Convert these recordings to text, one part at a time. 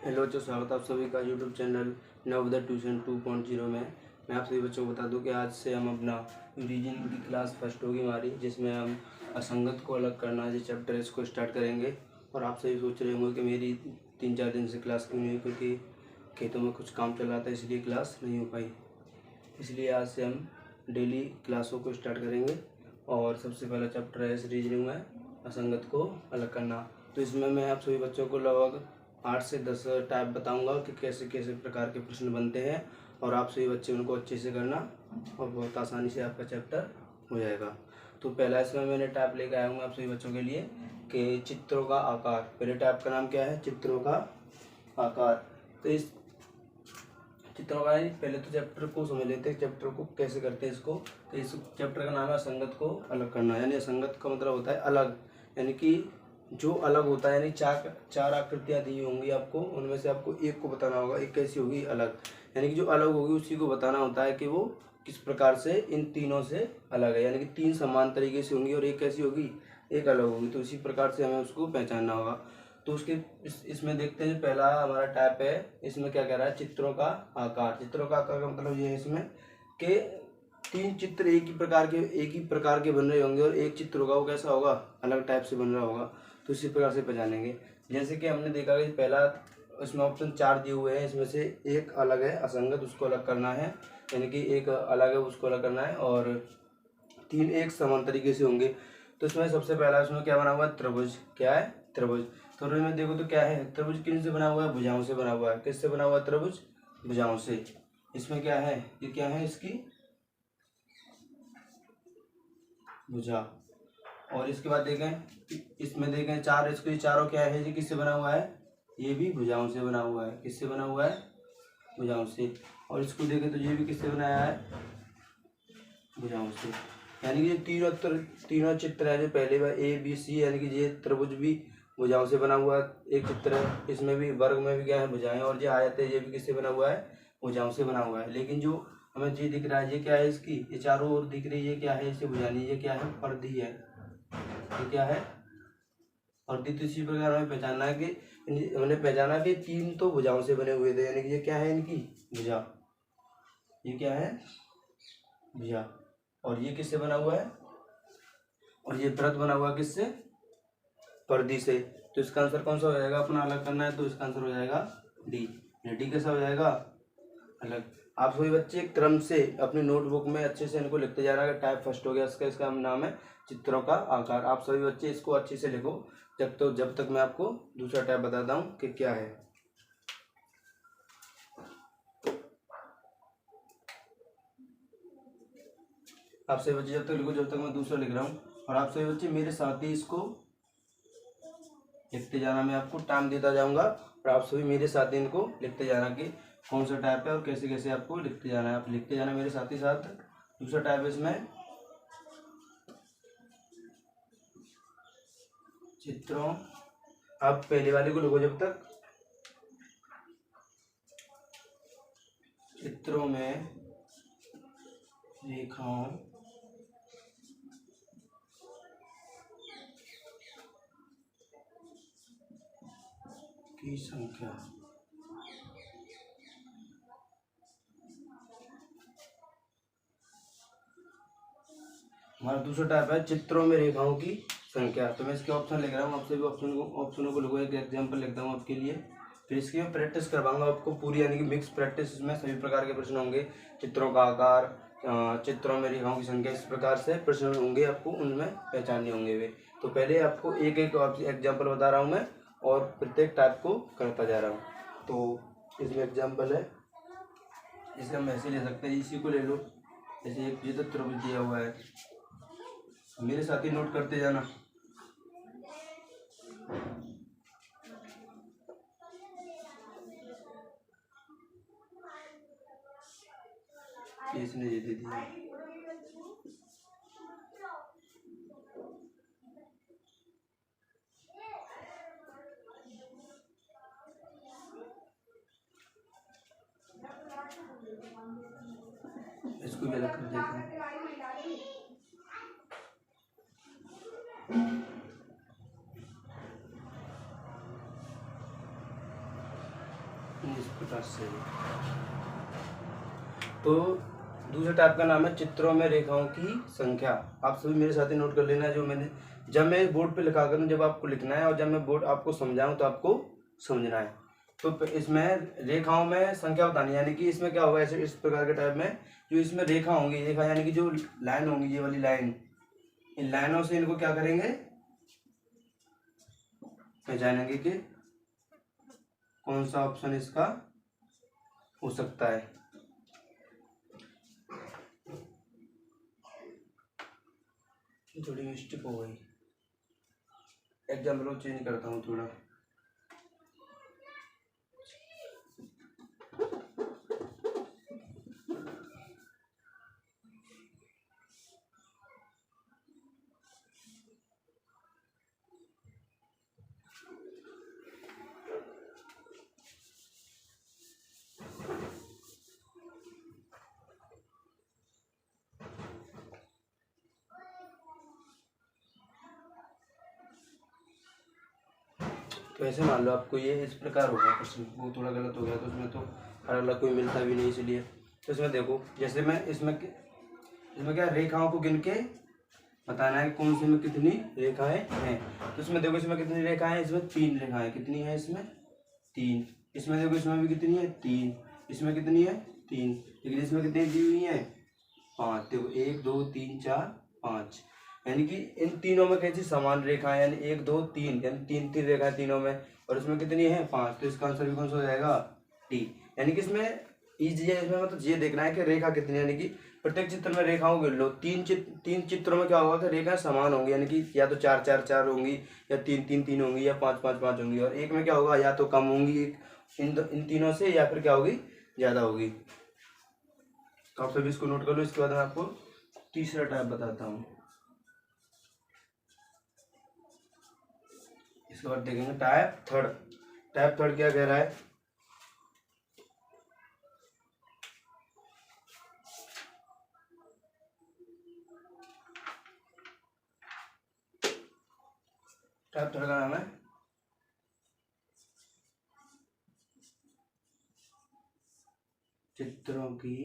Hello बच्चों, स्वागत है आप सभी का यूट्यूब चैनल नवोदय ट्यूशन 2.0 में। मैं आप सभी बच्चों को बता दूं कि आज से हम अपना रीजनिंग की क्लास फर्स्ट होगी हमारी, जिसमें हम असंगत को अलग करना जो चैप्टर है इसको स्टार्ट करेंगे। और आप सभी सोच रहे होंगे कि मेरी 3-4 दिन से क्लास क्यों नहीं हुई, क्योंकि खेतों में कुछ काम चल रहा था इसलिए क्लास नहीं हो पाई। इसलिए आज से हम डेली क्लासों को स्टार्ट करेंगे। और सबसे पहला चैप्टर है इस रीजनिंग में असंगत को अलग करना। तो इसमें मैं आप सभी बच्चों को लगभग 8 से 10 टाइप बताऊंगा कि कैसे कैसे प्रकार के प्रश्न बनते हैं, और आप सभी बच्चे उनको अच्छे से करना और बहुत आसानी से आपका चैप्टर हो जाएगा। तो पहला इसमें मैंने टाइप लेकर आया हूँ आप सभी बच्चों के लिए कि चित्रों का आकार। पहले टाइप का नाम क्या है? चित्रों का आकार। तो इस चित्रों का पहले तो चैप्टर को समझ लेते हैं, चैप्टर को कैसे करते हैं इसको। तो इस चैप्टर का नाम है असंगत को अलग करना। यानी असंगत का मतलब होता है अलग, यानी कि जो अलग होता है। यानी चार आकृतियां दी होंगी आपको, उनमें से आपको एक को बताना होगा, एक कैसी होगी? अलग। यानी कि जो अलग होगी उसी को बताना होता है कि वो किस प्रकार से इन तीनों से अलग है। यानी कि 3 समान तरीके से होंगी और एक कैसी होगी? एक अलग होगी। तो इसी प्रकार से हमें उसको पहचानना होगा। तो उसके इसमें देखते हैं, पहला हमारा टाइप है, इसमें क्या कह रहा है? चित्रों का आकार। चित्रों का आकार का मतलब ये है इसमें कि 3 चित्र एक ही प्रकार के बन रहे होंगे और एक चित्र होगा वो कैसा होगा? अलग टाइप से बन रहा होगा। तो इसी प्रकार से पहचानेंगे। जैसे कि हमने देखा कि पहला इसमें ऑप्शन 4 दिए हुए हैं, इसमें से एक अलग है असंगत, उसको अलग करना है। यानी कि एक अलग है उसको अलग करना है, और 3 एक समान तरीके से होंगे। तो इसमें सबसे पहला इसमें क्या बना हुआ है? त्रिभुज। क्या है? त्रिभुज। त्रिभुज में देखो तो क्या है? त्रिभुज किन से बना हुआ है? भुजाओं से बना हुआ है। किससे बना हुआ है त्रिभुज? भुजाओं से। इसमें क्या है? ये क्या है? इसकी भुजा। और इसके बाद देखें, इसमें देखें चार, इसके चारों क्या है? ये किससे बना हुआ है? ये भी भुजाओं से बना हुआ है। किससे बना हुआ है? भुजाओं से। और इसको देखें तो ये भी किससे बनाया है? भुजाओं से। यानी कि ये तीनों चित्र है जो पहले ए बी सी, यानी कि ये त्रिभुज भी भुजाओं से बना हुआ एक चित्र है। इसमें भी वर्ग में भी क्या है? भुजाएं। और ये आयत है, ये भी किससे बना हुआ है? भुजाओं से बना हुआ है। लेकिन जो हमें ये दिख रहा है, ये क्या है? इसकी ये चारों ओर दिख रही है, ये क्या है? इसे भुजा नहीं, ये क्या है? पर्दी है। ये क्या है? पर्दी। तो इसी प्रकार हमें पहचानना है कि हमने पहचाना कि 3 तो भुजाओं से बने हुए थे। यानी कि ये क्या है? इनकी भुजा। ये क्या है? भुजा। और ये किससे बना हुआ है? और ये व्रत बना हुआ किससे? पर्दी से। तो इसका आंसर कौन सा हो जाएगा? अपना अलग करना है तो इसका आंसर हो जाएगा डी। डी कैसा हो जाएगा? अलग। आप सभी बच्चे क्रम से अपनी नोटबुक में अच्छे से इनको लिखते जा रहा है। टाइप फर्स्ट हो गया इसका नाम है चित्रों का आकार। आप सभी बच्चे इसको अच्छे से लिखो जब तक मैं आपको दूसरा टाइप बताता हूँ कि क्या है। आप सभी बच्चे जब तक लिखो जब तक मैं दूसरा लिख रहा हूँ। और आप सभी बच्चे मेरे साथ ही इसको लिखते जाना। मैं आपको टाइम देता जाऊंगा और आप सभी मेरे साथ ही इनको लिखते जाना कि कौन सा टाइप है और कैसे कैसे आपको लिखते जाना है। आप लिखते जाना मेरे साथ ही साथ। दूसरा टाइप है इसमें चित्रों। आप पहले वाले को लिखो जब तक। चित्रों में रेखाओं की संख्या। हमारा दूसरा टाइप है चित्रों में रेखाओं की संख्या। तो मैं इसके ऑप्शन लिख रहा हूँ, आपसे भी ऑप्शनों को लिखो। एक एग्जाम्पल लिखता हूँ आपके लिए, फिर इसकी मैं प्रैक्टिस करवाऊंगा आपको पूरी, यानी कि मिक्स प्रैक्टिस। इसमें सभी प्रकार के प्रश्न होंगे। चित्रों का आकार, चित्रों में रेखाओं की संख्या, इस प्रकार से प्रश्न होंगे, आपको उनमें पहचानने होंगे वे। तो पहले आपको एक एक एग्जाम्पल बता रहा हूँ मैं, और प्रत्येक टाइप को करता जा रहा हूँ। तो इसमें एग्जाम्पल है, इसे हम ऐसे ले सकते हैं, इसी को ले लो। जैसे एक ये तो त्रिभुज दिया हुआ है, मेरे साथ ही नोट करते जाना। इसने ये दे दिया। इसको भी अलग कर देते हैं। इस प्रकार से। तो दूसरे टाइप का नाम है चित्रों में रेखाओं की संख्या। आप सभी मेरे साथ ही नोट कर लेना, जो मैंने जब मैं बोर्ड पे लिखा करूँ जब आपको लिखना है, और जब मैं बोर्ड आपको समझाऊं तो आपको समझना है। तो इसमें रेखाओं में संख्या बतानी, यानी कि इसमें क्या होगा, ऐसे इस प्रकार के टाइप में जो इसमें रेखा होंगी, रेखा यानी कि जो लाइन होंगी, ये वाली लाइन, इन लाइनों से इनको क्या करेंगे, पहचानेंगे कि कौन सा ऑप्शन इसका हो सकता है। थोड़ी मिस्टेक हो गई, एग्जाम्पल चेंज करता हूँ थोड़ा। तो ऐसे मान लो आपको ये इस प्रकार होगा प्रश्न, वो थोड़ा गलत हो गया तो उसमें तो अलग अलग कोई मिलता भी नहीं, इसलिए। तो इसमें देखो, जैसे मैं इसमें क्या रेखाओं को गिन के बताना है कौन से में कितनी रेखाएं हैं। तो इसमें देखो, इसमें कितनी रेखाएं हैं, इसमें 3 रेखाएं, कितनी है इसमें 3। इसमें देखो, इसमें भी कितनी है 3, इसमें कितनी है 3, लेकिन इसमें कितनी दी हुई है 5। देखो 1 2 3 4 5, यानी कि इन तीनों में कैसी समान रेखाएं, यानी 1 2 3, यानी 3 3 रेखाएं तीनों में, और इसमें कितनी है 5। तो इसका आंसर भी कौन सा हो जाएगा डी। यानी कि इसमें इजी है, इसमें मतलब ये देखना है कि रेखा कितनी है, यानी कि प्रत्येक चित्र में रेखाओं गिन लो। तीन चित्रों में क्या होगा कि रेखाएं समान होंगी, यानी कि या तो 4 4 4 होंगी, या 3 3 3 होंगी, या 5 5 5 होंगी। और एक में क्या होगा, या तो कम होंगी इन तीनों से, या फिर क्या होगी ज्यादा होगी। तो आप सभी इसको नोट कर लो। इसके बाद मैं आपको तीसरा टाइप बताता हूँ। इसके बाद देखेंगे टाइप थर्ड। टाइप थर्ड क्या कह रहा है, टाइप थर्ड का नाम है चित्रों की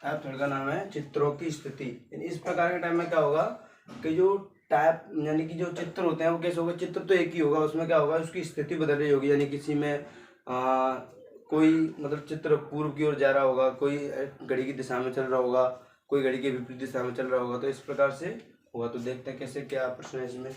टाइप थर्ड का नाम है चित्रों की स्थिति। इस प्रकार के टाइप में क्या होगा कि जो टाइप यानी कि जो चित्र होते हैं वो कैसे होगा, चित्र तो एक ही होगा, उसमें क्या होगा उसकी स्थिति बदल रही होगी। यानी किसी में कोई मतलब चित्र पूर्व की ओर जा रहा होगा, कोई घड़ी की दिशा में चल रहा होगा, कोई घड़ी के विपरीत दिशा में चल रहा होगा। तो इस प्रकार से होगा। तो देखते हैं कैसे क्या प्रश्न है इसमें।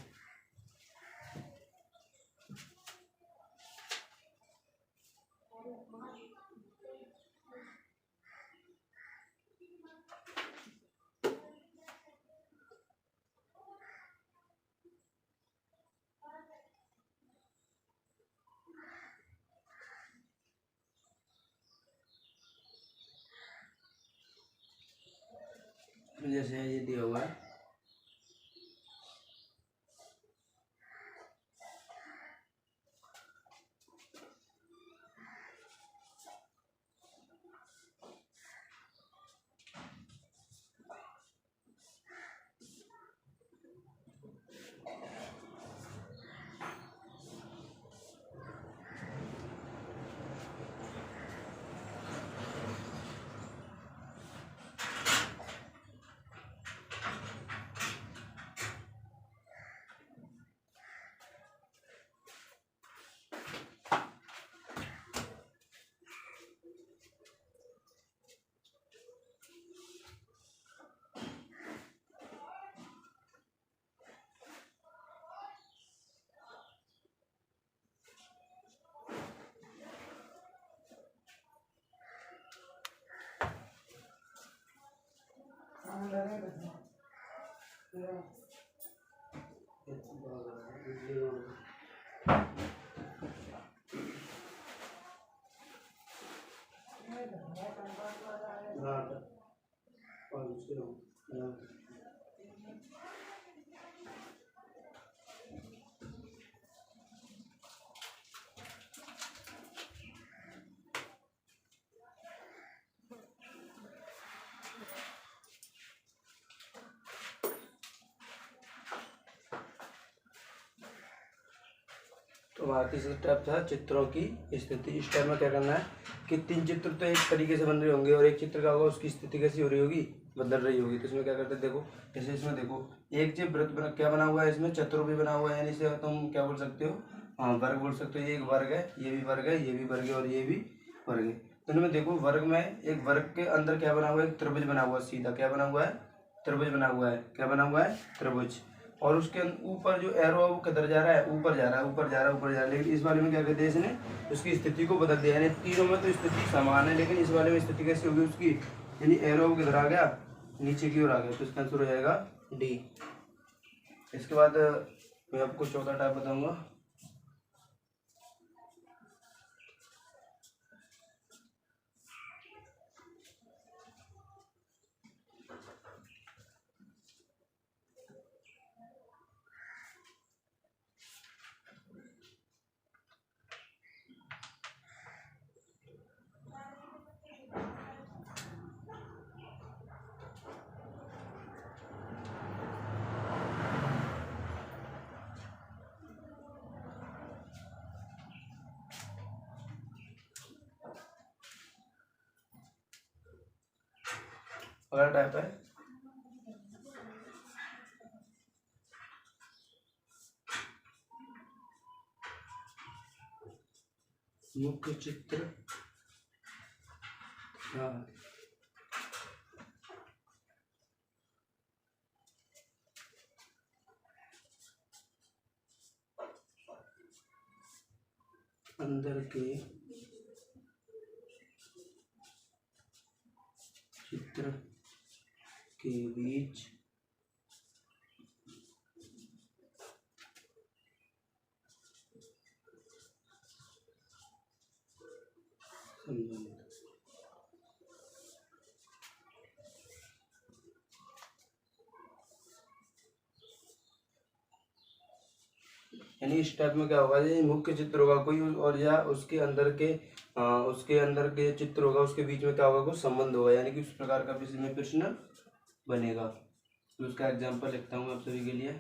जैसे ये दिया हुआ है, तो हमारा तीसरा स्टेप था चित्रों की स्थिति। इस टाइप में क्या करना है कि 3 चित्र तो एक तरीके से बन रहे होंगे और एक चित्र का होगा उसकी स्थिति कैसी हो रही होगी, बदल रही होगी। तो इसमें क्या करते हैं, देखो जैसे इसमें देखो एक जो वृत्त क्या बना हुआ है, इसमें चतुर्भुज बना हुआ है, यानी इसे तुम क्या बोल सकते हो, हाँ वर्ग बोल सकते हो। ये एक वर्ग है, ये भी वर्ग है, ये भी वर्ग है और ये भी वर्ग है। तो इनमें देखो वर्ग में एक वर्ग के अंदर क्या बना हुआ है, एक त्रिभुज बना हुआ है, सीधा क्या बना हुआ है, त्रिभुज बना हुआ है। क्या बना हुआ है, त्रिभुज। और उसके ऊपर जो एरो है वो किधर जा रहा है, ऊपर जा रहा है, ऊपर जा रहा है, ऊपर जा रहा है। लेकिन इस वाले में क्या कहते हैं, इसने उसकी स्थिति को बदल दिया, यानी तीनों में तो स्थिति समान है, लेकिन इस वाले में स्थिति कैसी होगी उसकी, यानी एरो किधर आ गया, नीचे की ओर आ गया। तो इसका आंसर हो जाएगा डी। इसके बाद मैं आपको चौथा टाइप बताऊंगा। अगला टाइप है मुख्य चित्र अंदर के चित्र के बीच संबंध। यानी इस टाइप में क्या होगा, ये मुख्य चित्र होगा कोई और या उसके अंदर के चित्र होगा, उसके बीच में क्या होगा, कुछ संबंध होगा, यानी कि उस प्रकार का इसमें प्रश्न बनेगा। तो उसका एग्जांपल लिखता हूँ आप सभी के लिए।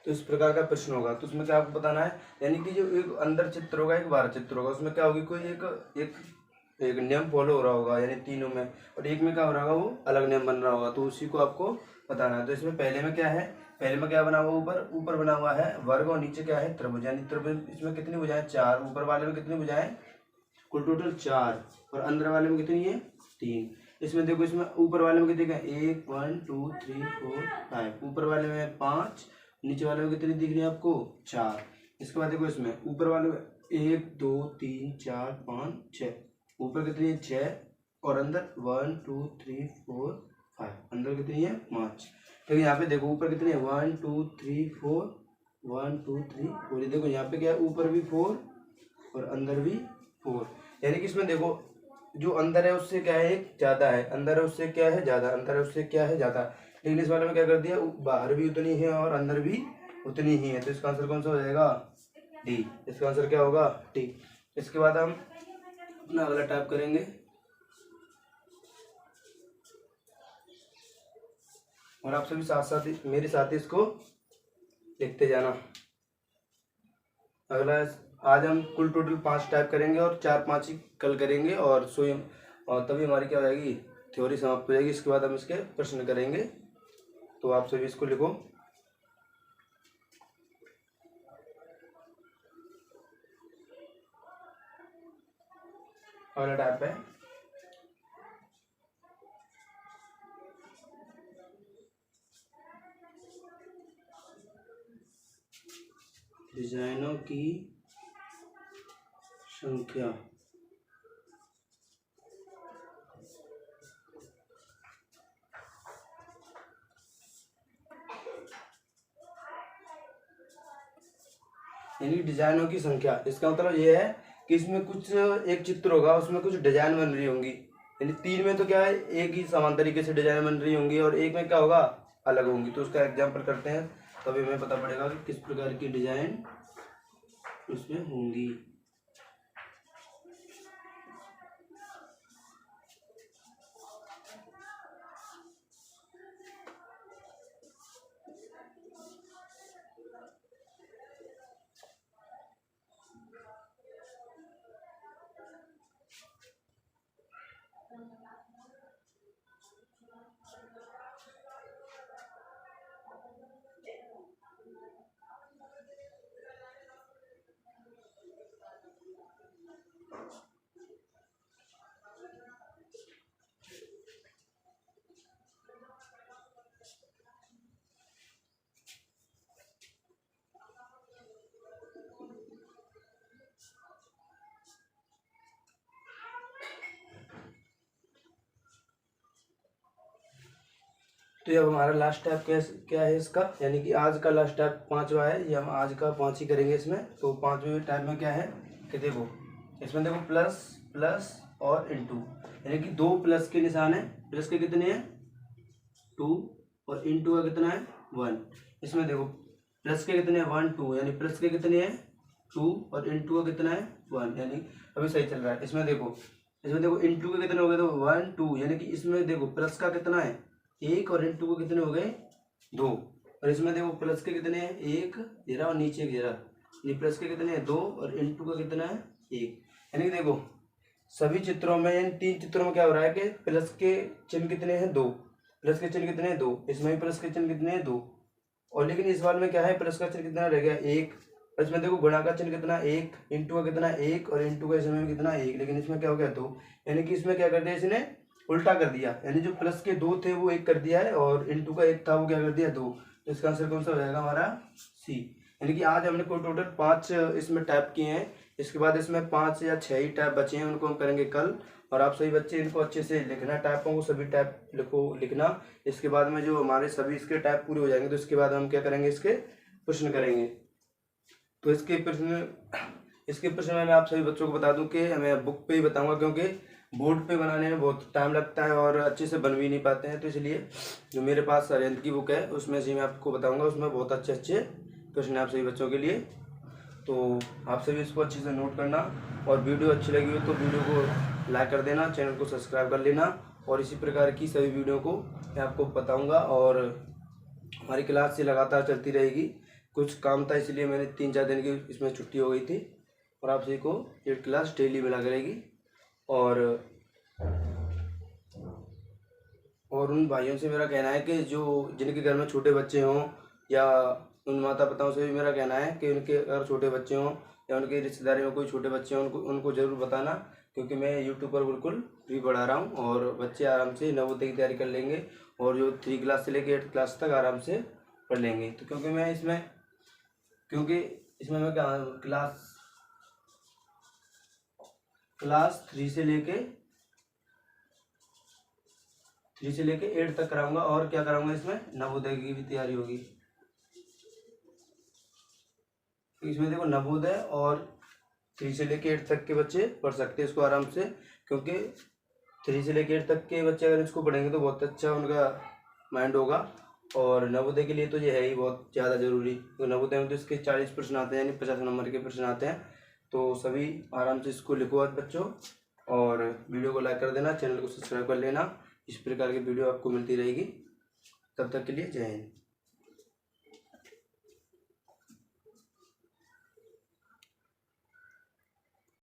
तो इस प्रकार का प्रश्न होगा। तो उसमें क्या आपको बताना है, यानी कि जो एक अंदर चित्र होगा, एक बाहर चित्र होगा, उसमें क्या होगी, कोई एक नियम फॉलो हो रहा होगा, यानी तीनों में, और एक में क्या हो रहा होगा, वो अलग नियम बन रहा होगा। तो उसी को आपको बताना है। तो इसमें पहले में क्या है, पहले में क्या बना हुआ, ऊपर बना हुआ है वर्ग और नीचे क्या है, त्रिभुज। यानी त्रिभुज इसमें कितनी भुजाएं, 4। ऊपर वाले में कितनी भुजाएं, कुल टोटल 4, और अंदर वाले में कितनी है, 3। इसमें देखो, इसमें ऊपर वाले में कितने, 1 1 2 3 4 5, ऊपर वाले में 5, नीचे वाले में कितनी दिख रही है आपको, 4। इसके बाद देखो इसमें ऊपर वाले में 1 2 3 4 5 6, ऊपर कितनी है, 6, और अंदर 1 2 3 4 5, अंदर कितनी है, 5। लेकिन यहाँ पे देखो ऊपर कितनी है, 1 2 3 4, 1 2 3 4। ये देखो यहाँ पे क्या है, ऊपर भी 4 और अंदर भी 4। यानी कि इसमें देखो जो अंदर है उससे क्या है, एक ज्यादा है, अंदर है उससे क्या है, ज्यादा, अंदर है उससे क्या है, ज्यादा। लेकिन इस वाले में क्या कर दिया, बाहर भी उतनी है और अंदर भी उतनी ही है। तो इसका आंसर कौन सा हो जाएगा, डी। इसका आंसर क्या होगा, डी। इसके बाद हम अपना अगला टाइप करेंगे, और आप सभी साथ साथ मेरे साथ ही इसको लिखते जाना। अगला आज हम कुल टोटल 5 टाइप करेंगे और 4-5 ही कल करेंगे, और स्वयं और तभी हमारी क्या हो जाएगी, थ्योरी समाप्त हो जाएगी। इसके बाद हम इसके प्रश्न करेंगे। तो तो आप सभी इसको लिखो। अगला टाइप है डिजाइनों की संख्या। यानी डिजाइनों की संख्या, इसका मतलब ये है कि इसमें कुछ एक चित्र होगा, उसमें कुछ डिजाइन बन रही होंगी। यानी 3 में तो क्या है, एक ही समान तरीके से डिजाइन बन रही होंगी और एक में क्या होगा, अलग होंगी। तो उसका एग्जाम्पल करते हैं, तभी हमें पता पड़ेगा कि किस प्रकार की डिजाइन उसमें होंगी। तो ये अब हमारा लास्ट टाइप क्या है इसका, यानी कि आज का लास्ट टाइप 5वां है। ये हम आज का 5 ही करेंगे इसमें। तो 5वें टाइप में क्या है कि देखो, इसमें देखो प्लस प्लस और इनटू, यानी कि 2 प्लस के निशान है। प्लस के कितने हैं 2 और इनटू का कितना है 1। इसमें देखो प्लस के कितने हैं 1 2, यानी प्लस के कितने हैं 2 और इनटू का कितना है 1, यानी अभी सही चल रहा है। इसमें देखो इनटू के कितने हो गए, तो 1 2, यानी कि इसमें देखो प्लस का कितना है 1 और इनटू के कितने हो गए 2। और इसमें देखो प्लस के कितने हैं 1 0 और नीचे 1 0, यानी प्लस के कितने हैं 2 और इनटू का कितना है 1। यानी कि देखो सभी चित्रों में, इन 3 चित्रों में क्या हो रहा है कि प्लस के चिन्ह कितने हैं 2, प्लस के चिन्ह कितने हैं 2, इसमें भी प्लस के चिन्ह कितने हैं 2। और लेकिन इस बार में क्या है, प्लस का चिन्ह कितना रह गया 1। और इसमें देखो गुणा का चिन्ह कितना 1, इनटू का कितना 1 और इनटू का इसमें भी कितना 1, लेकिन इसमें क्या हो गया 2। यानी कि इसमें क्या कर दिया, इसने उल्टा कर दिया। यानी जो प्लस के 2 थे वो 1 कर दिया है और इनटू का 1 था वो क्या कर दिया 2। तो इसका आंसर कौन सा हो जाएगा हमारा सी। यानी कि आज हमने कोई टोटल 5 इसमें टाइप किए हैं। इसके बाद इसमें 5 या 6 ही टाइप बचे हैं, उनको हम करेंगे कल। और आप सभी बच्चे इनको अच्छे से लिखना, टाइपों को सभी टाइप लिखना। इसके बाद में जो हमारे सभी इसके टाइप पूरे हो जाएंगे तो इसके बाद हम क्या करेंगे, इसके प्रश्न करेंगे। तो इसके प्रश्न में मैं आप सभी बच्चों को बता दूं कि मैं बुक पे ही बताऊंगा, क्योंकि बोर्ड पे बनाने में बहुत टाइम लगता है और अच्छे से बन भी नहीं पाते हैं। तो इसलिए जो मेरे पास अरिहंत की बुक है उसमें से मैं आपको बताऊंगा, उसमें बहुत अच्छे अच्छे प्रश्न है आप सभी बच्चों के लिए। तो आप सभी इसको अच्छे से नोट करना, और वीडियो अच्छी लगी हो तो वीडियो को लाइक कर देना, चैनल को सब्सक्राइब कर लेना। और इसी प्रकार की सभी वीडियो को मैं आपको बताऊँगा और हमारी क्लास से लगातार चलती रहेगी। कुछ काम था इसलिए मैंने 3-4 दिन की इसमें छुट्टी हो गई थी, और आप सभी को ये क्लास डेली मिला करेगी। और उन भाइयों से मेरा कहना है कि जो जिनके घर में छोटे बच्चे हों, या उन माता पिताओं से भी मेरा कहना है कि उनके अगर छोटे बच्चे हों या उनके रिश्तेदारी में कोई छोटे बच्चे हों, उनको ज़रूर बताना, क्योंकि मैं यूट्यूब पर बिल्कुल फ्री पढ़ा रहा हूँ और बच्चे आराम से नवोदय की तैयारी कर लेंगे और जो 3 क्लास से लेकर 8 क्लास तक आराम से पढ़ लेंगे। तो क्योंकि इसमें मैं क्लास 3 से लेके 8 तक कराऊंगा, और क्या कराऊंगा इसमें नवोदय की भी तैयारी होगी। इसमें देखो नवोदय और 3 से लेके 8 तक के बच्चे पढ़ सकते हैं इसको आराम से, क्योंकि 3 से लेके 8 तक के बच्चे अगर इसको पढ़ेंगे तो बहुत अच्छा उनका माइंड होगा। और नवोदय के लिए तो ये है ही बहुत ज़्यादा ज़रूरी, तो नवोदय में तो इसके 40 प्रश्न आते हैं, यानी 50 नंबर के प्रश्न आते हैं। तो सभी आराम से इसको लिखो आज बच्चों, और वीडियो को लाइक कर देना, चैनल को सब्सक्राइब कर लेना। इस प्रकार की वीडियो आपको मिलती रहेगी। तब तक के लिए जय हिंद।